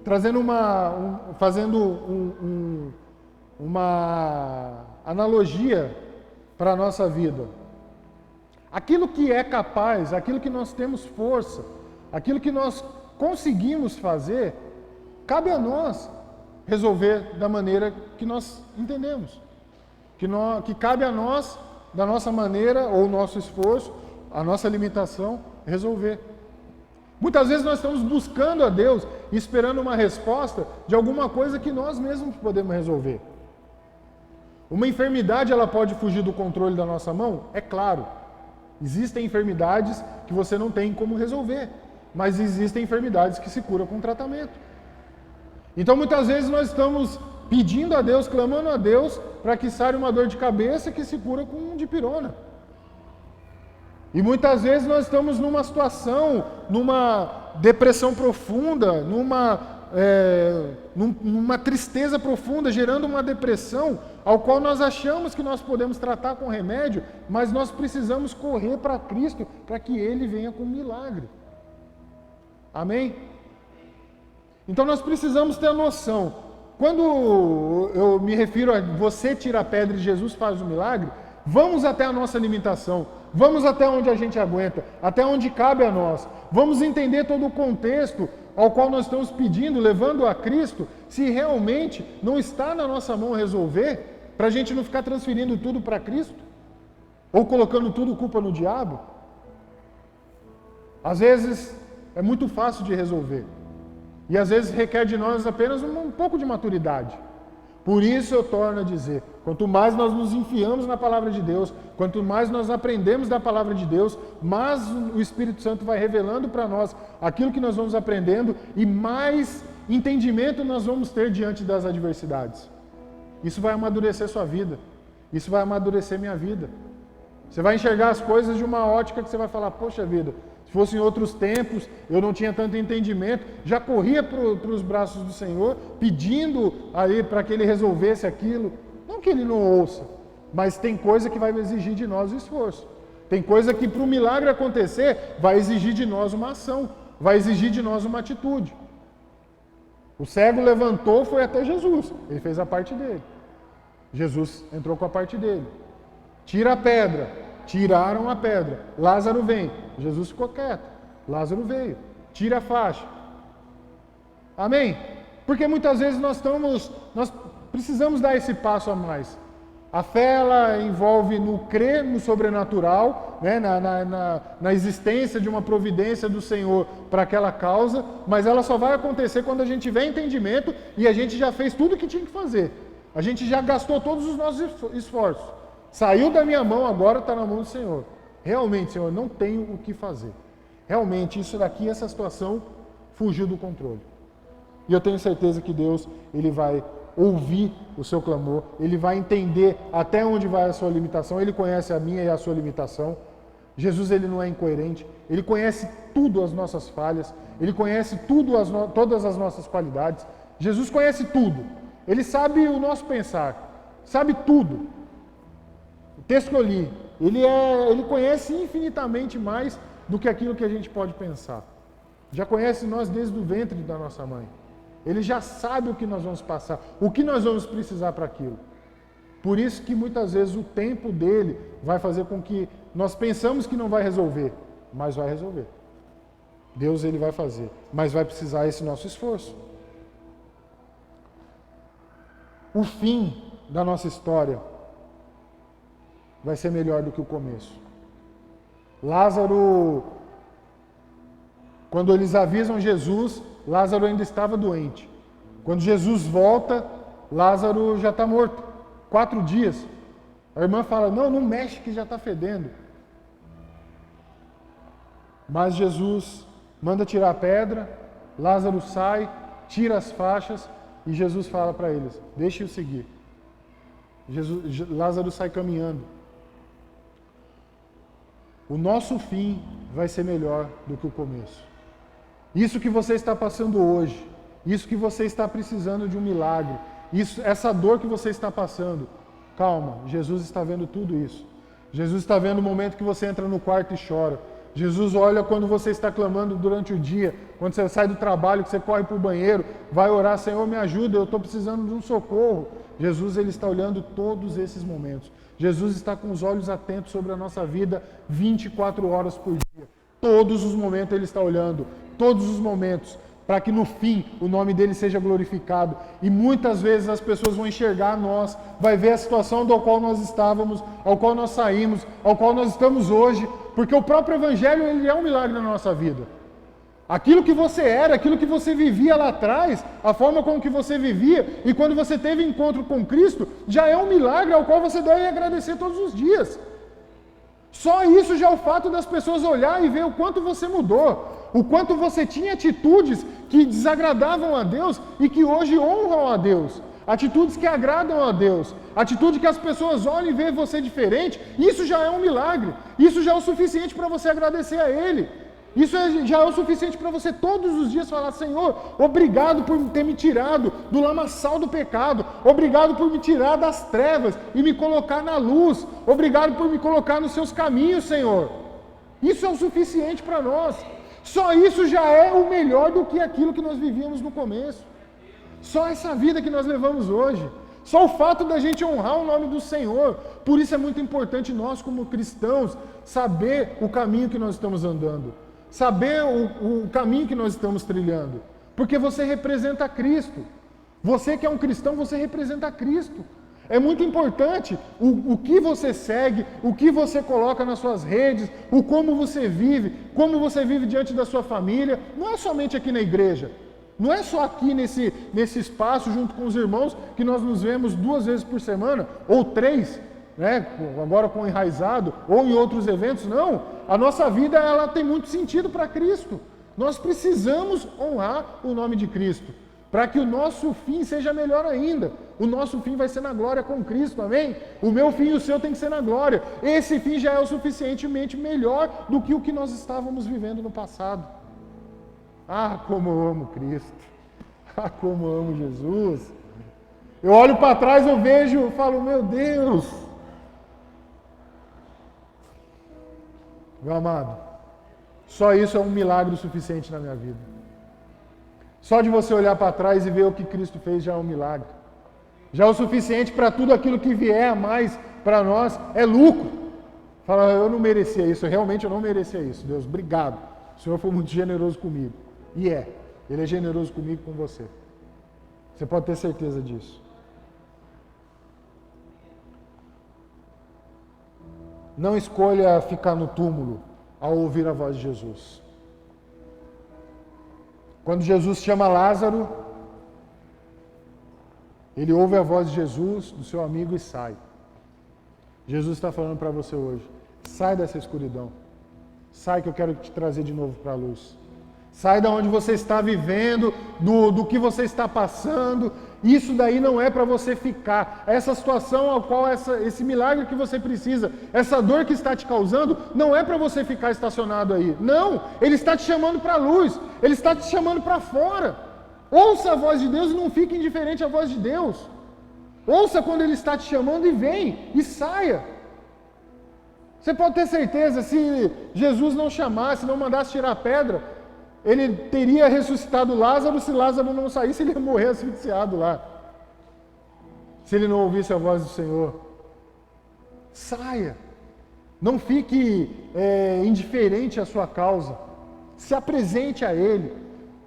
trazendo fazendo uma analogia para a nossa vida. Aquilo que é capaz, aquilo que nós temos força, aquilo que nós conseguimos fazer, cabe a nós resolver da maneira que nós entendemos. Que cabe a nós, da nossa maneira, ou nosso esforço, a nossa limitação, resolver. Muitas vezes nós estamos buscando a Deus e esperando uma resposta de alguma coisa que nós mesmos podemos resolver. Uma enfermidade, ela pode fugir do controle da nossa mão? É claro. Existem enfermidades que você não tem como resolver, mas existem enfermidades que se curam com tratamento. Então muitas vezes nós estamos pedindo a Deus, clamando a Deus, para que sare uma dor de cabeça que se cura com um dipirona. E muitas vezes nós estamos numa situação, numa depressão profunda, numa tristeza profunda, gerando uma depressão, ao qual nós achamos que nós podemos tratar com remédio, mas nós precisamos correr para Cristo, para que Ele venha com um milagre. Amém? Então nós precisamos ter a noção. Quando eu me refiro a você tira a pedra e Jesus faz o milagre, vamos até a nossa limitação, vamos até onde a gente aguenta, até onde cabe a nós. Vamos entender todo o contexto ao qual nós estamos pedindo, levando a Cristo, se realmente não está na nossa mão resolver, para a gente não ficar transferindo tudo para Cristo, ou colocando tudo culpa no diabo. Às vezes é muito fácil de resolver, e às vezes requer de nós apenas um pouco de maturidade. Por isso eu torno a dizer, quanto mais nós nos enfiamos na palavra de Deus, quanto mais nós aprendemos da palavra de Deus, mais o Espírito Santo vai revelando para nós aquilo que nós vamos aprendendo e mais entendimento nós vamos ter diante das adversidades. Isso vai amadurecer sua vida, isso vai amadurecer minha vida. Você vai enxergar as coisas de uma ótica que você vai falar, poxa vida, se fosse em outros tempos, eu não tinha tanto entendimento, já corria para os braços do Senhor, pedindo aí para que Ele resolvesse aquilo. Não que Ele não ouça, mas tem coisa que vai exigir de nós o esforço. Tem coisa que para o milagre acontecer, vai exigir de nós uma ação, vai exigir de nós uma atitude. O cego levantou, foi até Jesus, ele fez a parte dele. Jesus entrou com a parte dele. Tira a pedra. Tiraram a pedra. Lázaro vem. Jesus ficou quieto. Lázaro veio. Tira a faixa. Amém? Porque muitas vezes nós precisamos dar esse passo a mais. A fé, ela envolve no crer no sobrenatural, né, na existência de uma providência do Senhor para aquela causa, mas ela só vai acontecer quando a gente tiver entendimento e a gente já fez tudo o que tinha que fazer. A gente já gastou todos os nossos esforços. Saiu da minha mão, agora está na mão do Senhor. Realmente, Senhor, não tenho o que fazer. Realmente, isso daqui, essa situação, fugiu do controle. E eu tenho certeza que Deus, Ele vai ouvir o seu clamor, Ele vai entender até onde vai a sua limitação, Ele conhece a minha e a sua limitação. Jesus, Ele não é incoerente, Ele conhece tudo as nossas falhas, Ele conhece todas as nossas qualidades. Jesus conhece tudo, Ele sabe o nosso pensar, sabe tudo. O texto que eu li, Ele conhece infinitamente mais do que aquilo que a gente pode pensar. Já conhece nós desde o ventre da nossa mãe. Ele já sabe o que nós vamos passar, o que nós vamos precisar para aquilo. Por isso que muitas vezes o tempo dele vai fazer com que nós pensamos que não vai resolver, mas vai resolver. Deus, Ele vai fazer, mas vai precisar esse nosso esforço. O fim da nossa história vai ser melhor do que o começo. Lázaro, quando eles avisam Jesus, Lázaro ainda estava doente. Quando Jesus volta, Lázaro já está morto. 4 dias. A irmã fala, não mexe que já está fedendo. Mas Jesus manda tirar a pedra, Lázaro sai, tira as faixas e Jesus fala para eles, deixe-o seguir. Lázaro sai caminhando. O nosso fim vai ser melhor do que o começo. Isso que você está passando hoje, isso que você está precisando de um milagre, essa dor que você está passando, calma, Jesus está vendo tudo isso. Jesus está vendo o momento que você entra no quarto e chora. Jesus olha quando você está clamando durante o dia, quando você sai do trabalho, que você corre para o banheiro, vai orar, Senhor, me ajuda, eu estou precisando de um socorro. Jesus, Ele está olhando todos esses momentos. Jesus está com os olhos atentos sobre a nossa vida 24 horas por dia. Todos os momentos Ele está olhando, todos os momentos, para que no fim o nome dele seja glorificado. E muitas vezes as pessoas vão enxergar nós, vai ver a situação do qual nós estávamos, ao qual nós saímos, ao qual nós estamos hoje, porque o próprio Evangelho, ele é um milagre na nossa vida. Aquilo que você era, aquilo que você vivia lá atrás, a forma como que você vivia, e quando você teve encontro com Cristo, já é um milagre ao qual você deve agradecer todos os dias. Só isso já é o fato das pessoas olhar e ver o quanto você mudou, o quanto você tinha atitudes que desagradavam a Deus e que hoje honram a Deus, atitudes que agradam a Deus, atitude que as pessoas olham e veem você diferente, isso já é um milagre, isso já é o suficiente para você agradecer a Ele. Isso já é o suficiente para você todos os dias falar, Senhor, obrigado por ter me tirado do lamaçal do pecado, obrigado por me tirar das trevas e me colocar na luz, obrigado por me colocar nos seus caminhos, Senhor. Isso é o suficiente para nós. Só isso já é o melhor do que aquilo que nós vivíamos no começo. Só essa vida que nós levamos hoje. Só o fato da gente honrar o nome do Senhor. Por isso é muito importante nós, como cristãos, saber o caminho que nós estamos andando. Saber o caminho que nós estamos trilhando. Porque você representa Cristo. Você que é um cristão, você representa Cristo. É muito importante o que você segue, o que você coloca nas suas redes, o como você vive diante da sua família. Não é somente aqui na igreja. Não é só aqui nesse espaço, junto com os irmãos, que nós nos vemos 2 vezes por semana, ou 3, né? Agora com o enraizado, ou em outros eventos. Não. A nossa vida, ela tem muito sentido para Cristo. Nós precisamos honrar o nome de Cristo, para que o nosso fim seja melhor ainda. O nosso fim vai ser na glória com Cristo, amém? O meu fim e o seu tem que ser na glória. Esse fim já é o suficientemente melhor do que o que nós estávamos vivendo no passado. Ah, como eu amo Cristo. Ah, como eu amo Jesus. Eu olho para trás, eu vejo, eu falo, meu Deus. Meu amado, só isso é um milagre suficiente na minha vida. Só de você olhar para trás e ver o que Cristo fez já é um milagre. Já é o suficiente para tudo aquilo que vier a mais para nós, é lucro. Fala, eu não merecia isso, realmente eu não merecia isso. Deus, obrigado. O Senhor foi muito generoso comigo. E Ele é generoso comigo e com você. Você pode ter certeza disso. não escolha ficar no túmulo ao ouvir a voz de Jesus. Quando Jesus chama Lázaro, ele ouve a voz de Jesus, do seu amigo, e sai. Jesus está falando para você hoje, sai dessa escuridão. Sai que eu quero te trazer de novo para a luz. Sai da onde você está vivendo, do que você está passando. Isso daí não é para você ficar. Essa situação ao qual esse milagre que você precisa, essa dor que está te causando, não é para você ficar estacionado aí. Não, Ele está te chamando para a luz. Ele está te chamando para fora. Ouça a voz de Deus e não fique indiferente à voz de Deus. Ouça quando Ele está te chamando e vem, e saia. Você pode ter certeza, se Jesus não chamasse, não mandasse tirar a pedra, Ele teria ressuscitado Lázaro. Se Lázaro não saísse, ele ia morrer asfixiado lá. Se ele não ouvisse a voz do Senhor. Saia. Não fique indiferente à sua causa. Se apresente a Ele.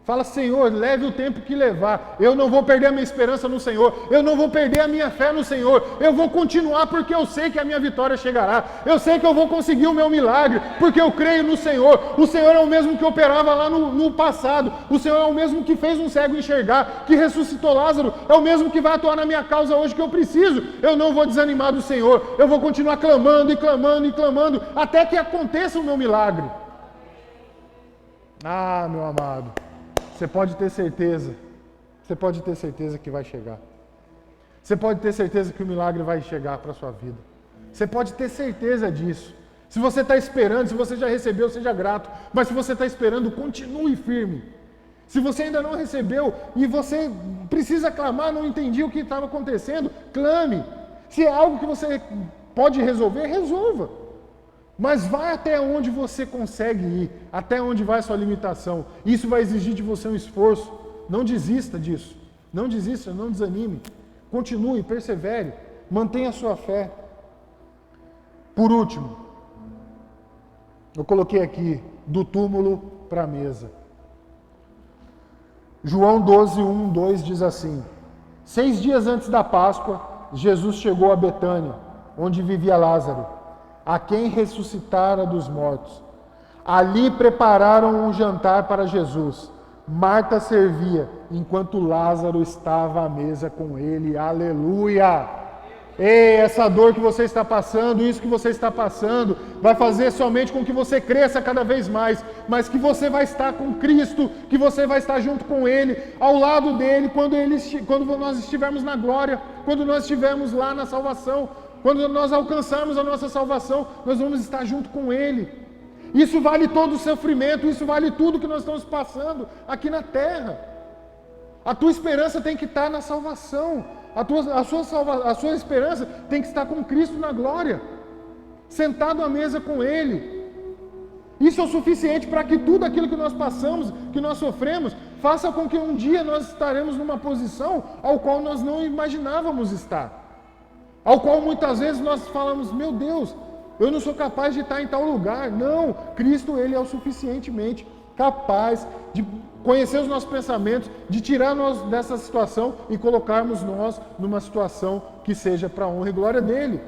Fala, Senhor, leve o tempo que levar. Eu não vou perder a minha esperança no Senhor. Eu não vou perder a minha fé no Senhor. Eu vou continuar porque eu sei que a minha vitória chegará. Eu sei que eu vou conseguir o meu milagre porque eu creio no Senhor. O Senhor é o mesmo que operava lá no passado. O Senhor é o mesmo que fez um cego enxergar, que ressuscitou Lázaro. É o mesmo que vai atuar na minha causa hoje que eu preciso. Eu não vou desanimar do Senhor. Eu vou continuar clamando e clamando e clamando até que aconteça o meu milagre. Ah, meu amado. Você pode ter certeza que vai chegar. Você pode ter certeza que o milagre vai chegar para a sua vida. Você pode ter certeza disso. Se você está esperando, se você já recebeu, seja grato. Mas se você está esperando, continue firme. Se você ainda não recebeu e você precisa clamar, não entendi o que estava acontecendo, clame. Se é algo que você pode resolver, resolva. Mas vai até onde você consegue ir, até onde vai a sua limitação. Isso vai exigir de você um esforço. Não desista disso. Não desista, não desanime. Continue, persevere, mantenha a sua fé. Por último, eu coloquei aqui, do túmulo para a mesa. João 12, 1, 2 diz assim: 6 dias antes da Páscoa, Jesus chegou a Betânia, onde vivia Lázaro, a quem ressuscitara dos mortos. Ali prepararam um jantar para Jesus. Marta servia, enquanto Lázaro estava à mesa com ele. Aleluia! Ei, essa dor que você está passando, isso que você está passando, vai fazer somente com que você cresça cada vez mais, mas que você vai estar com Cristo, que você vai estar junto com Ele, ao lado dele, quando nós estivermos na glória, quando nós estivermos lá na salvação. Quando nós alcançarmos a nossa salvação, nós vamos estar junto com Ele. Isso vale todo o sofrimento, isso vale tudo que nós estamos passando aqui na terra. A tua esperança tem que estar na salvação. A sua esperança tem que estar com Cristo na glória, sentado à mesa com Ele. Isso é o suficiente para que tudo aquilo que nós passamos, que nós sofremos, faça com que um dia nós estaremos numa posição ao qual nós não imaginávamos estar. Ao qual muitas vezes nós falamos, meu Deus, eu não sou capaz de estar em tal lugar. Não, Cristo, Ele é o suficientemente capaz de conhecer os nossos pensamentos, de tirar nós dessa situação e colocarmos nós numa situação que seja para a honra e glória dEle.